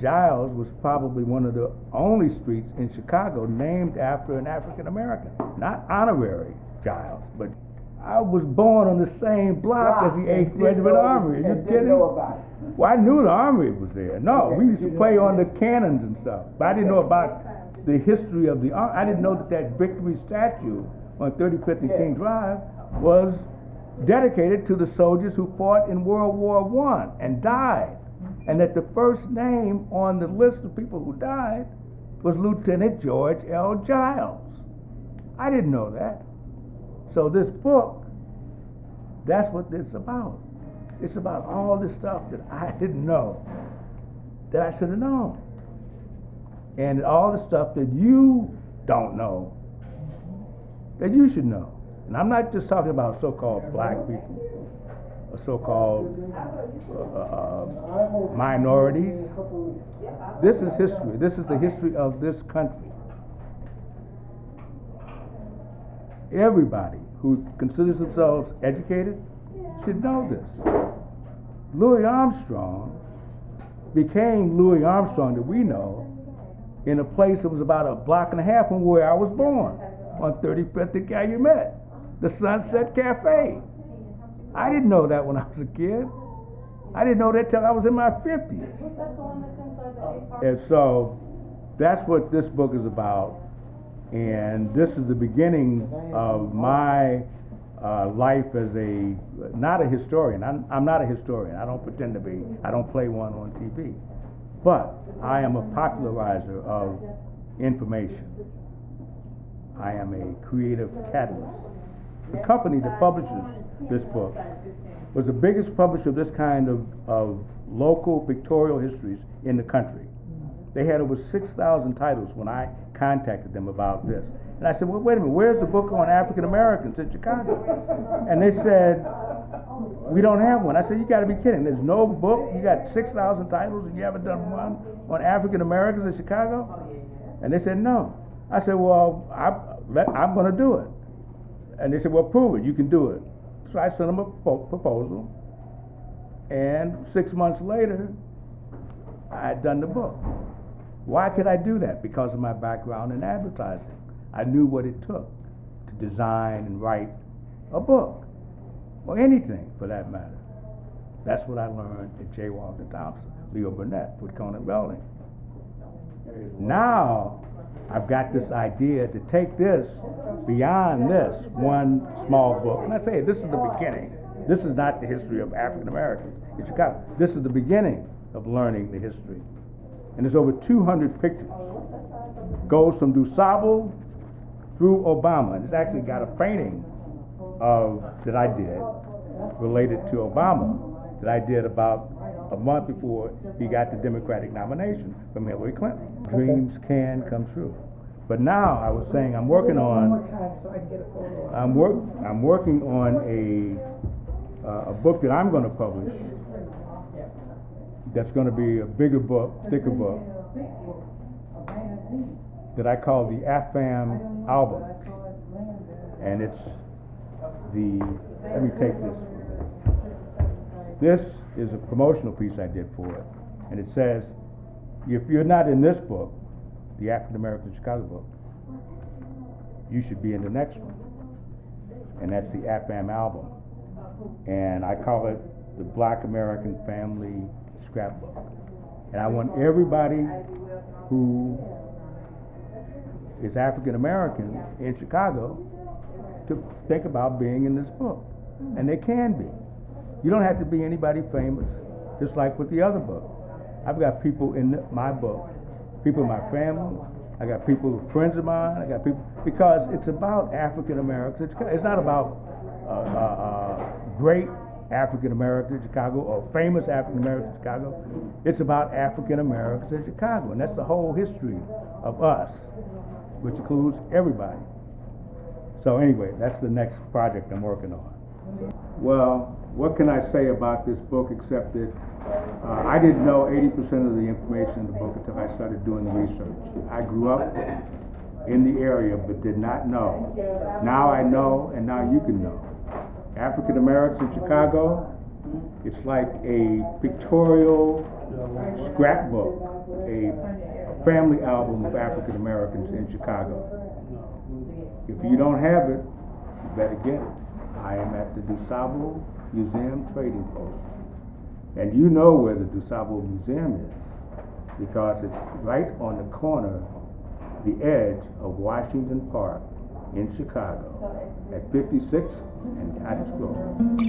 Giles was probably one of the only streets in Chicago named after an African American. Not honorary Giles, but I was born on the same block as the 8th Regiment Armory. Are you kidding? Know about it. Well, I knew the Armory was there. No, we used to play on the cannons and stuff. But I didn't know about the history of the Armory. I didn't know that that victory statue on 35th and King Drive was dedicated to the soldiers who fought in World War I and died. And that the first name on the list of people who died was Lieutenant George L. Giles. I didn't know that. So this book, that's what it's about. It's about all this stuff that I didn't know, that I should have known. And all the stuff that you don't know, that you should know. And I'm not just talking about so-called black people, or so-called minorities. This is history. This is the history of this country. Everybody who considers themselves educated should know this. Louis Armstrong became Louis Armstrong that we know in a place that was about a block and a half from where I was born, on 35th and Calumet, the Sunset Cafe. I didn't know that when I was a kid. I didn't know that till I was in my 50s. And so that's what this book is about. And this is the beginning of my life as not a historian. I'm not a historian. I don't pretend to be. I don't play one on TV. But I am a popularizer of information. I am a creative catalyst. The company that publishes this book was the biggest publisher of this kind of local pictorial histories in the country. They had over 6,000 titles when I contacted them about this. And I said, well, wait a minute, where's the book on African Americans in Chicago? And they said, we don't have one. I said, you gotta be kidding. There's no book? You got 6,000 titles and you haven't done one on African Americans in Chicago? And they said, no. I said, well, I'm gonna do it. And they said, well, prove it, you can do it. So I sent them a proposal, and 6 months later, I had done the book. Why could I do that? Because of my background in advertising. I knew what it took to design and write a book, or anything for that matter. That's what I learned at J. Walter Thompson, Leo Burnett, with Conan Belding. Now, I've got this idea to take this beyond this one small book. And I say, this is the beginning. This is not the history of African Americans in Chicago. This is the beginning of learning the history. And there's over 200 pictures. Goes from DuSable through Obama. And it's actually got a painting that I did related to Obama that I did about a month before he got the Democratic nomination from Hillary Clinton. Dreams can come true. But now I was saying I'm working on a book that I'm going to publish. That's going to be a bigger book, thicker book, that I call the AFAM album. And it's let me take this. This is a promotional piece I did for it. And it says, if you're not in this book, the African American Chicago book, you should be in the next one. And that's the AFAM album. And I call it the Black American Family Scrapbook. And I want everybody who is African American in Chicago to think about being in this book. And they can be. You don't have to be anybody famous, just like with the other book. I've got people in my book, people in my family, I got people, friends of mine, I got people, because it's about African Americans. It's not about great African Americans in Chicago or famous African Americans in Chicago. It's about African Americans in Chicago, and that's the whole history of us, which includes everybody. So anyway, that's the next project I'm working on. Well, what can I say about this book except that I didn't know 80% of the information in the book until I started doing the research. I grew up in the area but did not know. Now I know, and now you can know. African Americans in Chicago, it's like a pictorial scrapbook, a family album of African Americans in Chicago. If you don't have it, you better get it. I am at the DuSable Museum Trading Post. And you know where the DuSable Museum is because it's right on the corner, the edge of Washington Park in Chicago at 56 and Cottage Grove.